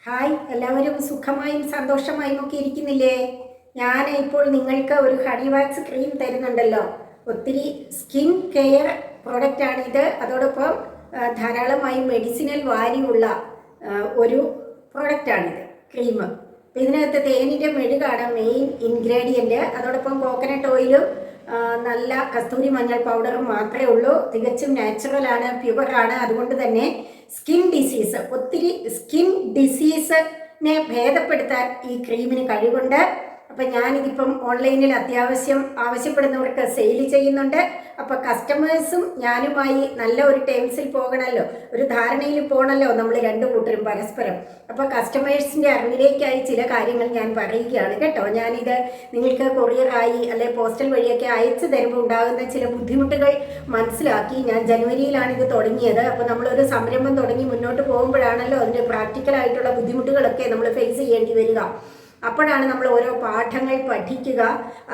Hi, എല്ലാവരും സുഖമായും സന്തോഷമായും ഒക്കെ ഇരിക്കുന്നില്ലേ? ഞാൻ ഇപ്പോൾ നിങ്ങൾക്ക് ഒരു ഹണി വാക്സ് ക്രീം തരുന്നുണ്ടല്ലോ. ഒത്തിരി സ്കിൻ കെയർ പ്രോഡക്റ്റാണിത്. അതോടൊപ്പം ധാരാളമായി മെഡിസിനൽ വാല്യൂ ഉള്ള ഒരു പ്രോഡക്റ്റാണിത്, ക്രീം. അപ്പോൾ ഇതിനകത്ത് തേനിൻ്റെ മെഴുകാണ് മെയിൻ ഇൻഗ്രീഡിയൻറ്റ്. അതോടൊപ്പം കോക്കനട്ട് ഓയിലും നല്ല കസ്തൂരി മഞ്ഞൾ പൗഡറും മാത്രമേ ഉള്ളൂ. തികച്ചും നാച്ചുറലാണ്, പ്യുവറാണ്. അതുകൊണ്ട് തന്നെ ഒത്തിരി സ്കിൻ ഡിസീസിനെ ഭേദപ്പെടുത്താൻ ഈ ക്രീമിന് കഴിവുണ്ട്. അപ്പം ഞാനിതിപ്പം ഓൺലൈനിൽ അത്യാവശ്യം ആവശ്യപ്പെടുന്നവർക്ക് സെയിൽ ചെയ്യുന്നുണ്ട്. അപ്പോൾ കസ്റ്റമേഴ്സും ഞാനുമായി നല്ല ഒരു ടേംസിൽ പോകണമല്ലോ, ഒരു ധാരണയിൽ പോകണമല്ലോ നമ്മൾ രണ്ടു കൂട്ടരും പരസ്പരം. അപ്പോൾ കസ്റ്റമേഴ്സിൻ്റെ അറിവിലേക്കായി ചില കാര്യങ്ങൾ ഞാൻ പറയുകയാണ് കേട്ടോ. ഞാനിത് നിങ്ങൾക്ക് കൊറിയറായി അല്ലെ പോസ്റ്റൽ വഴിയൊക്കെ അയച്ചു തരുമ്പോൾ ഉണ്ടാകുന്ന ചില ബുദ്ധിമുട്ടുകൾ മനസ്സിലാക്കി. ഞാൻ ജനുവരിയിലാണ് ഇത് തുടങ്ങിയത്. അപ്പോൾ നമ്മളൊരു സംരംഭം തുടങ്ങി മുന്നോട്ട് പോകുമ്പോഴാണല്ലോ അതിൻ്റെ പ്രാക്ടിക്കലായിട്ടുള്ള ബുദ്ധിമുട്ടുകളൊക്കെ നമ്മൾ ഫേസ് ചെയ്യേണ്ടി വരിക. അപ്പോഴാണ് നമ്മൾ ഓരോ പാഠങ്ങൾ പഠിക്കുക,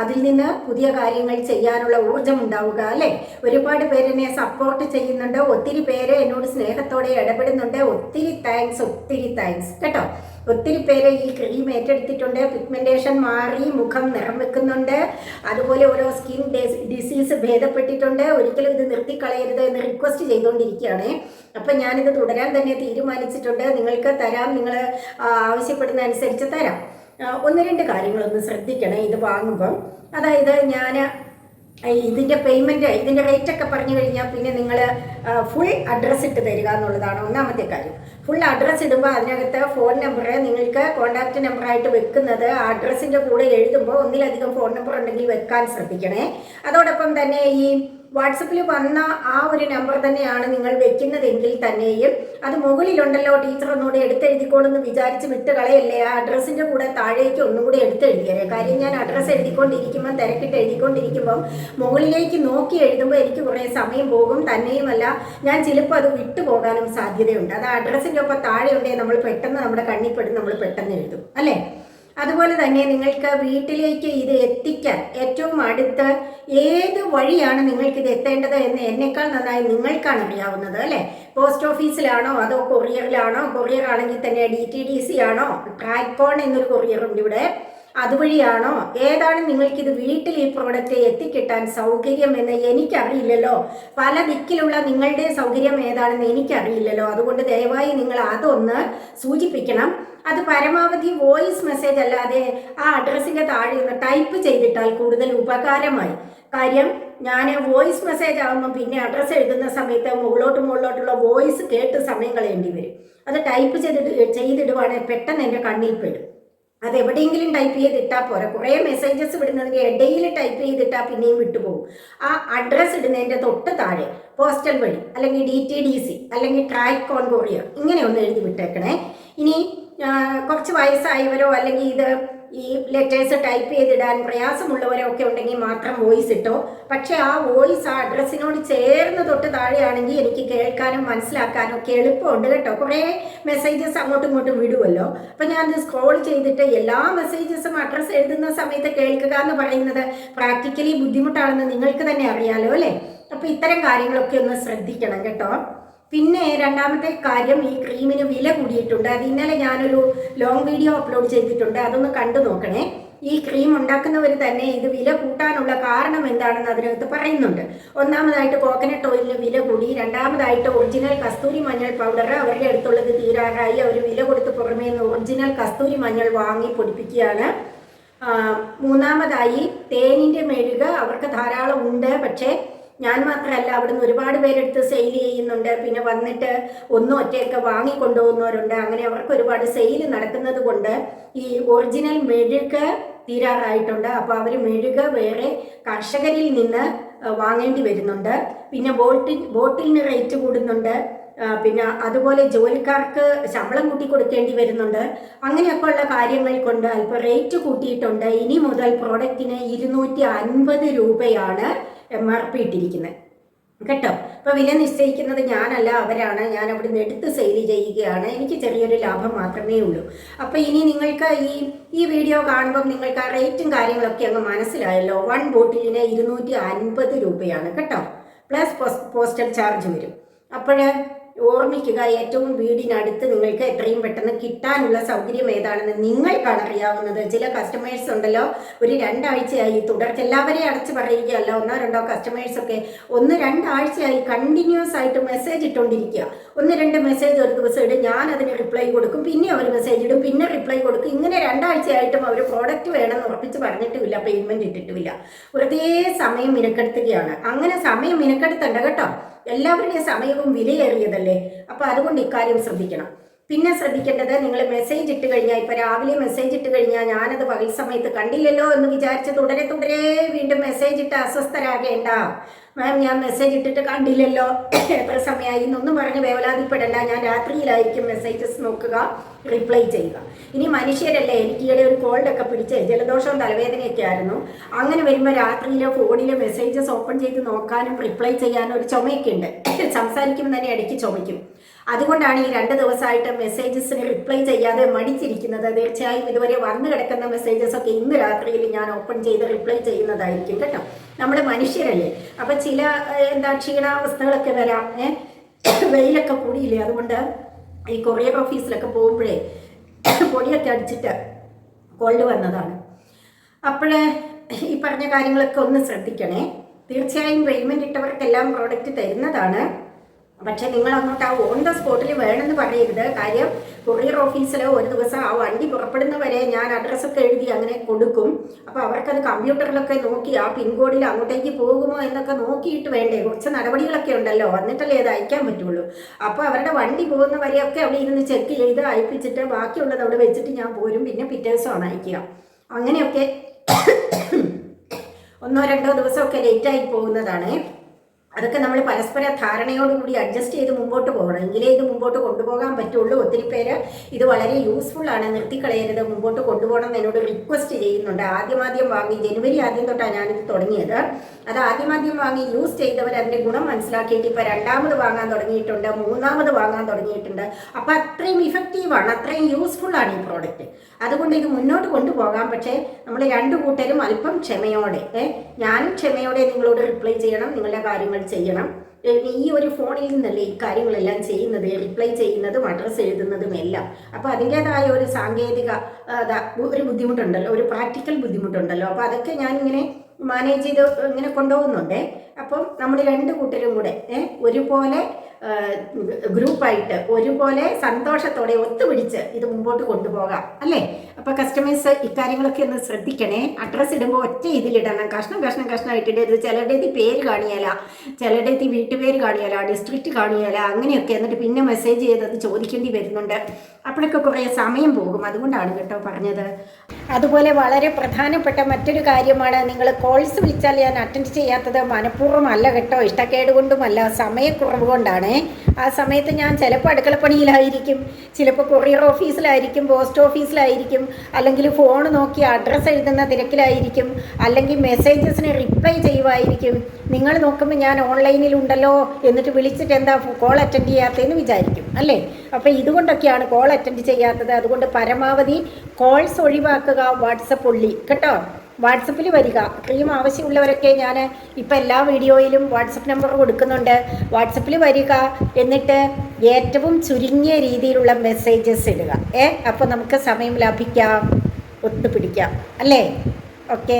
അതിൽ നിന്ന് പുതിയ കാര്യങ്ങൾ ചെയ്യാനുള്ള ഊർജം ഉണ്ടാവുക, അല്ലേ? ഒരുപാട് പേര് എന്നെ സപ്പോർട്ട് ചെയ്യുന്നുണ്ട്, ഒത്തിരി പേര് എന്നോട് സ്നേഹത്തോടെ ഇടപെടുന്നുണ്ട്. ഒത്തിരി താങ്ക്സ് കേട്ടോ. ഒത്തിരി പേര് ഈ ക്രീം ഏറ്റെടുത്തിട്ടുണ്ട്. പിഗ്മെൻറ്റേഷൻ മാറി മുഖം നിറം വെക്കുന്നുണ്ട്. അതുപോലെ ഓരോ സ്കിൻ ഡിസീസ് ഭേദപ്പെട്ടിട്ടുണ്ട്. ഒരിക്കലും ഇത് നിർത്തിക്കളയരുത് എന്ന് റിക്വസ്റ്റ് ചെയ്തുകൊണ്ടിരിക്കുകയാണ്. അപ്പം ഞാനിത് തുടരാൻ തന്നെ തീരുമാനിച്ചിട്ടുണ്ട്. നിങ്ങൾക്ക് തരാം, നിങ്ങൾ ആവശ്യപ്പെടുന്ന അനുസരിച്ച് തരാം. ഒന്ന് രണ്ട് കാര്യങ്ങളൊന്ന് ശ്രദ്ധിക്കണേ ഇത് വാങ്ങുമ്പം. അതായത് ഞാൻ ഇതിൻ്റെ പേയ്മെൻറ്റ്, ഇതിൻ്റെ റേറ്റൊക്കെ പറഞ്ഞു കഴിഞ്ഞാൽ പിന്നെ നിങ്ങൾ ഫുൾ അഡ്രസ്സ് ഇട്ട് തരിക എന്നുള്ളതാണ് ഒന്നാമത്തെ കാര്യം. ഫുൾ അഡ്രസ്സ് ഇടുമ്പോൾ അതിനകത്ത് ഫോൺ നമ്പർ നിങ്ങൾക്ക് കോൺടാക്റ്റ് നമ്പറായിട്ട് വെക്കുന്നത് അഡ്രസ്സിൻ്റെ കൂടെ എഴുതുമ്പോൾ ഒന്നിലധികം ഫോൺ നമ്പർ ഉണ്ടെങ്കിൽ വെക്കാൻ ശ്രദ്ധിക്കണേ. അതോടൊപ്പം തന്നെ ഈ വാട്സപ്പിൽ വന്ന ആ ഒരു നമ്പർ തന്നെയാണ് നിങ്ങൾ വെക്കുന്നതെങ്കിൽ തന്നെയും അത് മുകളിലുണ്ടല്ലോ, ടീച്ചർ ഒന്നുകൂടെ എടുത്തെഴുതിക്കോളെന്ന് വിചാരിച്ച് വിട്ട് കളയല്ലേ. ആ അഡ്രസ്സിൻ്റെ കൂടെ താഴേക്ക് ഒന്നും കൂടി എടുത്തെഴുതിയേ. കാര്യം ഞാൻ അഡ്രസ്സ് എഴുതിക്കൊണ്ടിരിക്കുമ്പോൾ തിരക്കിട്ട് എഴുതിക്കൊണ്ടിരിക്കുമ്പം മുകളിലേക്ക് നോക്കി എഴുതുമ്പോൾ എനിക്ക് കുറേ സമയം പോകും. തന്നെയുമല്ല ഞാൻ ചിലപ്പോൾ അത് വിട്ടു പോകാനും സാധ്യതയുണ്ട്. അത് അഡ്രസ്സിൻ്റെ ഒപ്പം താഴെ ഉണ്ടെങ്കിൽ നമ്മൾ പെട്ടെന്ന് നമ്മുടെ കണ്ണിൽപ്പെടും, നമ്മൾ പെട്ടെന്ന് എഴുതും, അല്ലേ? അതുപോലെ തന്നെ നിങ്ങൾക്ക് വീട്ടിലേക്ക് ഇത് എത്തിക്കാൻ ഏറ്റവും അടുത്ത് ഏത് വഴിയാണ് നിങ്ങൾക്കിത് എത്തേണ്ടത് എന്ന് എന്നെക്കാൾ നന്നായി നിങ്ങൾക്കാണ് അറിയാവുന്നത്, അല്ലേ? പോസ്റ്റ് ഓഫീസിലാണോ അതോ കൊറിയറിലാണോ? കൊറിയർ ആണെങ്കിൽ തന്നെ DTDC ആണോ? ട്രാക്കോൺ എന്നൊരു കൊറിയറുണ്ട് ഇവിടെ, അതുവഴിയാണോ? ഏതാണ് നിങ്ങൾക്കിത് വീട്ടിൽ ഈ പ്രോഡക്റ്റ് എത്തിക്കിട്ടാൻ സൗകര്യം എന്ന് എനിക്കറിയില്ലല്ലോ. പല ദിക്കിലുള്ള നിങ്ങളുടെ സൗകര്യം ഏതാണെന്ന് എനിക്കറിയില്ലല്ലോ. അതുകൊണ്ട് ദയവായി നിങ്ങൾ അതൊന്ന് സൂചിപ്പിക്കണം. അത് പരമാവധി വോയിസ് മെസ്സേജ് അല്ലാതെ ആ അഡ്രസ്സിൻ്റെ താഴെ ഒന്ന് ടൈപ്പ് ചെയ്തിട്ടാൽ കൂടുതൽ ഉപകാരമായി. കാര്യം ഞാൻ വോയിസ് മെസ്സേജ് ആകുമ്പോൾ പിന്നെ അഡ്രസ്സ് എഴുതുന്ന സമയത്ത് മുകളിലോട്ടുള്ള വോയിസ് കേട്ട് സമയം കളയേണ്ടി വരും. അത് ടൈപ്പ് ചെയ്തിടുവാണെങ്കിൽ പെട്ടെന്ന് എൻ്റെ കണ്ണിൽ പെടും. അത് എവിടെയെങ്കിലും ടൈപ്പ് ചെയ്തിട്ടാൽ പോരാ, കുറേ മെസ്സേജസ് വിടുന്നതിൻ്റെ ഇടയിൽ ടൈപ്പ് ചെയ്തിട്ടാൽ പിന്നെയും വിട്ടുപോകും. ആ അഡ്രസ്സ് ഇടുന്നതിൻ്റെ തൊട്ട് താഴെ പോസ്റ്റൽ വഴി അല്ലെങ്കിൽ DTDC അല്ലെങ്കിൽ ട്രാക്കോൺ കൊറിയർ ഇങ്ങനെ ഒന്ന് എഴുതി വിട്ടേക്കണേ. ഇനി കുറച്ച് വയസ്സായവരോ അല്ലെങ്കിൽ ഇത് ഈ ലെറ്റേഴ്സ് ടൈപ്പ് ചെയ്തിടാൻ പ്രയാസമുള്ളവരോ ഒക്കെ ഉണ്ടെങ്കിൽ മാത്രം വോയിസ് ഇട്ടോ. പക്ഷേ ആ വോയിസ് ആ അഡ്രസ്സിനോട് ചേർന്ന് തൊട്ട് താഴെയാണെങ്കിൽ എനിക്ക് കേൾക്കാനും മനസ്സിലാക്കാനും ഒക്കെ എളുപ്പമുണ്ട് കേട്ടോ. കുറേ മെസ്സേജസ് അങ്ങോട്ടും ഇങ്ങോട്ടും വിടുമല്ലോ. അപ്പം ഞാനത് സ്ക്രോൾ ചെയ്തിട്ട് എല്ലാ മെസ്സേജസും അഡ്രസ്സ് എഴുതുന്ന സമയത്ത് കേൾക്കുക എന്ന് പറയുന്നത് പ്രാക്ടിക്കലി ബുദ്ധിമുട്ടാണെന്ന് നിങ്ങൾക്ക് തന്നെ അറിയാലോ, അല്ലേ? അപ്പോൾ ഇത്തരം കാര്യങ്ങളൊക്കെ ഒന്ന് ശ്രദ്ധിക്കണം കേട്ടോ. പിന്നെ രണ്ടാമത്തെ കാര്യം, ഈ ക്രീമിന് വില കൂടിയിട്ടുണ്ട്. അത് ഇന്നലെ ഞാനൊരു ലോങ് വീഡിയോ അപ്ലോഡ് ചെയ്തിട്ടുണ്ട്, അതൊന്ന് കണ്ടു നോക്കണേ. ഈ ക്രീം ഉണ്ടാക്കുന്നവർ തന്നെ ഇത് വില കൂട്ടാനുള്ള കാരണം എന്താണെന്ന് അതിനകത്ത് പറയുന്നുണ്ട്. ഒന്നാമതായിട്ട് കോക്കനട്ട് ഓയിലിന് വില കൂടി. രണ്ടാമതായിട്ട് ഒറിജിനൽ കസ്തൂരി മഞ്ഞൾ പൗഡർ അവരുടെ അടുത്തുള്ളത് തീരാറായി. അവർ വില കൊടുത്ത് പുറമേ നിന്ന് ഒറിജിനൽ കസ്തൂരി മഞ്ഞൾ വാങ്ങി പൊടിപ്പിക്കുകയാണ്. മൂന്നാമതായി തേനിൻ്റെ മെഴുക് അവർക്ക് ധാരാളം ഉണ്ട്. പക്ഷേ ഞാൻ മാത്രമല്ല, അവിടുന്ന് ഒരുപാട് പേരെടുത്ത് സെയിൽ ചെയ്യുന്നുണ്ട്. പിന്നെ വന്നിട്ട് ഒന്നും ഒറ്റയൊക്കെ വാങ്ങിക്കൊണ്ടുപോകുന്നവരുണ്ട്. അങ്ങനെ അവർക്ക് ഒരുപാട് സെയിൽ നടക്കുന്നത് കൊണ്ട് ഈ ഒറിജിനൽ മെഴുക് തീരാറായിട്ടുണ്ട്. അപ്പോൾ അവർ മെഴുക് വേറെ കർഷകരിൽ നിന്ന് വാങ്ങേണ്ടി വരുന്നുണ്ട്. പിന്നെ ബോട്ടിലിന് റേറ്റ് കൂടുന്നുണ്ട്. പിന്നെ അതുപോലെ ജോലിക്കാർക്ക് ശമ്പളം കൂട്ടി കൊടുക്കേണ്ടി വരുന്നുണ്ട്. അങ്ങനെയൊക്കെ ഉള്ള കാര്യങ്ങൾ കൊണ്ട് അല്പം റേറ്റ് കൂട്ടിയിട്ടുണ്ട്. ഇനി മുതൽ പ്രോഡക്റ്റിന് 250 രൂപയാണ് MRP ഇട്ടിരിക്കുന്നത് കേട്ടോ. അപ്പോൾ വില നിശ്ചയിക്കുന്നത് ഞാനല്ല, അവരാണ്. ഞാൻ അവിടുന്ന് എടുത്ത് സെയിൽ ചെയ്യുകയാണ്. എനിക്ക് ചെറിയൊരു ലാഭം മാത്രമേ ഉള്ളൂ. അപ്പോൾ ഇനി നിങ്ങൾക്ക് ഈ വീഡിയോ കാണുമ്പം നിങ്ങൾക്ക് ആ റേറ്റും കാര്യങ്ങളൊക്കെ അങ്ങ് മനസ്സിലായല്ലോ. 1 ബോട്ടിലിന് 250 രൂപയാണ് കേട്ടോ. പ്ലസ് പോസ്റ്റൽ ചാർജ് വരും. അപ്പോൾ ഓർമ്മിക്കുക, ഏറ്റവും വീടിനടുത്ത് നിങ്ങൾക്ക് എത്രയും പെട്ടെന്ന് കിട്ടാനുള്ള സൗകര്യം ഏതാണെന്ന് നിങ്ങൾക്കാണ് അറിയാവുന്നത്. ചില കസ്റ്റമേഴ്സ് ഉണ്ടല്ലോ, ഒരു 2 ആഴ്ചയായി തുടർച്ച, എല്ലാവരെയും അടച്ചു പറയുകയല്ല, 1-2 കസ്റ്റമേഴ്സൊക്കെ 1-2 ആഴ്ചയായി കണ്ടിന്യൂസ് ആയിട്ട് മെസ്സേജ് ഇട്ടുകൊണ്ടിരിക്കുക. 1-2 മെസ്സേജ് ഒരു ദിവസം ഇടും, ഞാൻ അതിന് റിപ്ലൈ കൊടുക്കും, പിന്നെ അവർ മെസ്സേജ് ഇടും, പിന്നെ റിപ്ലൈ കൊടുക്കും. ഇങ്ങനെ 2 ആഴ്ചയായിട്ടും അവർ പ്രോഡക്റ്റ് വേണമെന്ന് ഉറപ്പിച്ച് പറഞ്ഞിട്ടുമില്ല, പേയ്മെൻറ്റ് ഇട്ടിട്ടുമില്ല. വെറുതെ സമയം മിനക്കെടുത്തുകയാണ്. അങ്ങനെ സമയം മിനക്കെടുത്തണ്ട കേട്ടോ, എല്ലാവരുടെയും സമയവും വിലയേറിയതല്ലേ. അപ്പോൾ അതുകൊണ്ട് ഇക്കാര്യം ശ്രദ്ധിക്കണം. പിന്നെ ശ്രദ്ധിക്കേണ്ടത്, നിങ്ങൾ മെസ്സേജ് ഇട്ട് കഴിഞ്ഞാൽ, ഇപ്പോൾ രാവിലെ മെസ്സേജ് ഇട്ട് കഴിഞ്ഞാൽ ഞാനത് പകൽ സമയത്ത് കണ്ടില്ലല്ലോ എന്ന് വിചാരിച്ച് തുടരെ വീണ്ടും മെസ്സേജ് ഇട്ട് അസ്വസ്ഥരാകേണ്ട. മാം ഞാൻ മെസ്സേജ് ഇട്ടിട്ട് കണ്ടില്ലല്ലോ, എത്ര സമയമായി എന്നൊന്നും പറഞ്ഞ് വേവലാതിപ്പെടേണ്ട. ഞാൻ രാത്രിയിലായിരിക്കും മെസ്സേജസ് നോക്കുക, റിപ്ലൈ ചെയ്യുക. ഇനി മനുഷ്യരല്ലേ, എനിക്ക് ഈയിടെ ഒരു കോൾഡൊക്കെ പിടിച്ച് ജലദോഷവും തലവേദനയൊക്കെ ആയിരുന്നു. അങ്ങനെ വരുമ്പോൾ രാത്രിയിലെ ഫോണിലെ മെസ്സേജസ് ഓപ്പൺ ചെയ്ത് നോക്കാനും റിപ്ലൈ ചെയ്യാനും ഒരു ചുമയൊക്കെ ഉണ്ട്. സംസാരിക്കുമ്പോൾ തന്നെ ഇടയ്ക്ക് ചുമയ്ക്കും. അതുകൊണ്ടാണ് ഈ 2 ദിവസമായിട്ട് മെസ്സേജസിന് റിപ്ലൈ ചെയ്യാതെ മടിച്ചിരിക്കുന്നത്. തീർച്ചയായും ഇതുവരെ വന്നു കിടക്കുന്ന മെസ്സേജസ് ഒക്കെ ഇന്ന് രാത്രിയിൽ ഞാൻ ഓപ്പൺ ചെയ്ത് റിപ്ലൈ ചെയ്യുന്നതായിരിക്കും കേട്ടോ. നമ്മൾ മനുഷ്യരല്ലേ, അപ്പം ചില ക്ഷീണാവസ്ഥകളൊക്കെ വരാം. വെയിലൊക്കെ കൂടിയില്ലേ, അതുകൊണ്ട് ഈ കൊറിയർ ഓഫീസിലൊക്കെ പോകുമ്പോഴേ പൊടിയൊക്കെ അടിച്ചിട്ട് കോൾഡ് വന്നതാണ്. അപ്പോൾ ഈ പറഞ്ഞ കാര്യങ്ങളൊക്കെ ഒന്ന് ശ്രദ്ധിക്കണേ. തീർച്ചയായും പേയ്മെൻറ്റ് ഇട്ടവർക്കെല്ലാം പ്രോഡക്റ്റ് തരുന്നതാണ്. പക്ഷെ നിങ്ങൾ അങ്ങോട്ട് ആ ഓൺ ദ സ്പോട്ടിൽ വേണമെന്ന് പറയരുത്. കാര്യം കൊറിയർ ഓഫീസിൽ ഒരു ദിവസം ആ വണ്ടി പുറപ്പെടുന്നവരെ ഞാൻ അഡ്രസ്സൊക്കെ എഴുതി അങ്ങനെ കൊടുക്കും. അപ്പോൾ അവർക്കത് കമ്പ്യൂട്ടറിലൊക്കെ നോക്കി ആ പിൻകോഡിൽ അങ്ങോട്ടേക്ക് പോകുമോ എന്നൊക്കെ നോക്കിയിട്ട് വേണ്ടേ, കുറച്ച് നടപടികളൊക്കെ ഉണ്ടല്ലോ, എന്നിട്ടല്ലേ അത് അയക്കാൻ പറ്റുള്ളൂ. അപ്പോൾ അവരുടെ വണ്ടി പോകുന്നവരെയൊക്കെ അവിടെ ഇരുന്ന് ചെക്ക് ചെയ്ത് അയപ്പിച്ചിട്ട് ബാക്കിയുള്ളത് അവിടെ വെച്ചിട്ട് ഞാൻ പോരും. പിന്നെ പിറ്റേ ദിവസമാണ് അയക്കുക. അങ്ങനെയൊക്കെ 1-2 ദിവസമൊക്കെ ലേറ്റായി പോകുന്നതാണ്. അതൊക്കെ നമ്മൾ പരസ്പര ധാരണയോടുകൂടി അഡ്ജസ്റ്റ് ചെയ്ത് മുമ്പോട്ട് പോകണം, എങ്കിലേ ഇത് മുമ്പോട്ട് കൊണ്ടുപോകാൻ പറ്റുള്ളൂ. ഒത്തിരി പേര് ഇത് വളരെ യൂസ്ഫുള്ളാണ്, നിർത്തിക്കളയരുത്, മുമ്പോട്ട് കൊണ്ടുപോകണം എന്ന് എന്നോട് റിക്വസ്റ്റ് ചെയ്യുന്നുണ്ട്. ആദ്യം വാങ്ങി, ജനുവരി ആദ്യം തൊട്ടാണ് ഞാനിത് തുടങ്ങിയത്. അത് ആദ്യം വാങ്ങി യൂസ് ചെയ്തവർ അതിൻ്റെ ഗുണം മനസ്സിലാക്കിയിട്ട് ഇപ്പോൾ 2ാമത് വാങ്ങാൻ തുടങ്ങിയിട്ടുണ്ട്, 3ാമത് വാങ്ങാൻ തുടങ്ങിയിട്ടുണ്ട്. അപ്പോൾ അത്രയും ഇഫക്റ്റീവാണ്, അത്രയും യൂസ്ഫുള്ളാണ് ഈ പ്രോഡക്റ്റ്. അതുകൊണ്ട് ഇത് മുന്നോട്ട് കൊണ്ടുപോകാം. പക്ഷേ നമ്മൾ 2 കൂട്ടരും അല്പം ക്ഷമയോടെ, ഞാനും ക്ഷമയോടെ നിങ്ങളോട് റിപ്ലൈ ചെയ്യണം, നിങ്ങളുടെ കാര്യങ്ങൾ ചെയ്യണം. ഈ ഒരു ഫോണിൽ നിന്നല്ലേ ഈ കാര്യങ്ങളെല്ലാം ചെയ്യുന്നത്, റിപ്ലൈ ചെയ്യുന്നതും അഡ്രസ്സ് എഴുതുന്നതും എല്ലാം. അപ്പോൾ അതിൻ്റേതായ ഒരു സാങ്കേതിക ഒരു ബുദ്ധിമുട്ടുണ്ടല്ലോ, ഒരു പ്രാക്ടിക്കൽ ബുദ്ധിമുട്ടുണ്ടല്ലോ. അപ്പോൾ അതൊക്കെ ഞാനിങ്ങനെ മാനേജ് ചെയ്ത് ഇങ്ങനെ കൊണ്ടുപോകുന്നുണ്ട്. അപ്പം നമ്മൾ 2 കൂട്ടരും കൂടെ ഒരുപോലെ ഗ്രൂപ്പായിട്ട് ഒരുപോലെ സന്തോഷത്തോടെ ഒത്തുപിടിച്ച് ഇത് മുമ്പോട്ട് കൊണ്ടുപോകാം അല്ലേ. അപ്പോൾ കസ്റ്റമേഴ്സ് ഇക്കാര്യങ്ങളൊക്കെ ഒന്ന് ശ്രദ്ധിക്കണേ. അഡ്രസ്സ് ഇടുമ്പോൾ ഒറ്റ ഇതിലിടണം, കഷ്ണമായിട്ടിടരുത്. ചിലരുടെ പേര് കാണിയാല, ചിലരുടെ വീട്ടുപേര് കാണിയാല, ഡിസ്ട്രിക്റ്റ് കാണിയാല, അങ്ങനെയൊക്കെ. എന്നിട്ട് പിന്നെ മെസ്സേജ് ചെയ്തത് ചോദിക്കേണ്ടി വരുന്നുണ്ട്. അപ്പോഴൊക്കെ കുറേ സമയം പോകും. അതുകൊണ്ടാണ് കേട്ടോ പറഞ്ഞത്. അതുപോലെ വളരെ പ്രധാനപ്പെട്ട മറ്റൊരു കാര്യമാണ്, നിങ്ങൾ കോൾസ് വിളിച്ചാൽ ഞാൻ അറ്റൻഡ് ചെയ്യാത്തത് മനഃപൂർവ്വമല്ല കേട്ടോ, ഇഷ്ടക്കേട് കൊണ്ടുമല്ല, സമയക്കുറവ് കൊണ്ടാണ്. ആ സമയത്ത് ഞാൻ ചിലപ്പോൾ അടുക്കളപ്പണിയിലായിരിക്കും, ചിലപ്പോൾ കൊറിയർ ഓഫീസിലായിരിക്കും, പോസ്റ്റ് ഓഫീസിലായിരിക്കും, അല്ലെങ്കിൽ ഫോൺ നോക്കി അഡ്രസ്സ് എഴുതുന്ന തിരക്കിലായിരിക്കും, അല്ലെങ്കിൽ മെസ്സേജസിന് റിപ്ലൈ ചെയ്യുമായിരിക്കും. നിങ്ങൾ നോക്കുമ്പോൾ ഞാൻ ഓൺലൈനിലുണ്ടല്ലോ എന്നിട്ട് വിളിച്ചിട്ട് എന്താ കോൾ അറ്റൻഡ് ചെയ്യാത്തതെന്ന് വിചാരിക്കും അല്ലേ. അപ്പോൾ ഇതുകൊണ്ടൊക്കെയാണ് കോൾ അറ്റൻഡ് ചെയ്യാത്തത്. അതുകൊണ്ട് പരമാവധി കോൾസ് ഒഴിവാക്കുക, വാട്സപ്പ് ഉള്ളി കേട്ടോ. വാട്സപ്പിൽ വരിക. ക്രീം ആവശ്യമുള്ളവരൊക്കെ ഞാൻ ഇപ്പോൾ എല്ലാ വീഡിയോയിലും വാട്സപ്പ് നമ്പർ കൊടുക്കുന്നുണ്ട്. വാട്സപ്പിൽ വരിക, എന്നിട്ട് ഏറ്റവും ചുരുങ്ങിയ രീതിയിലുള്ള മെസ്സേജസ് ഇടുക. അപ്പോൾ നമുക്ക് സമയം ലാഭിക്കാം, ഒത്തുപിടിക്കാം അല്ലേ. ഓക്കെ.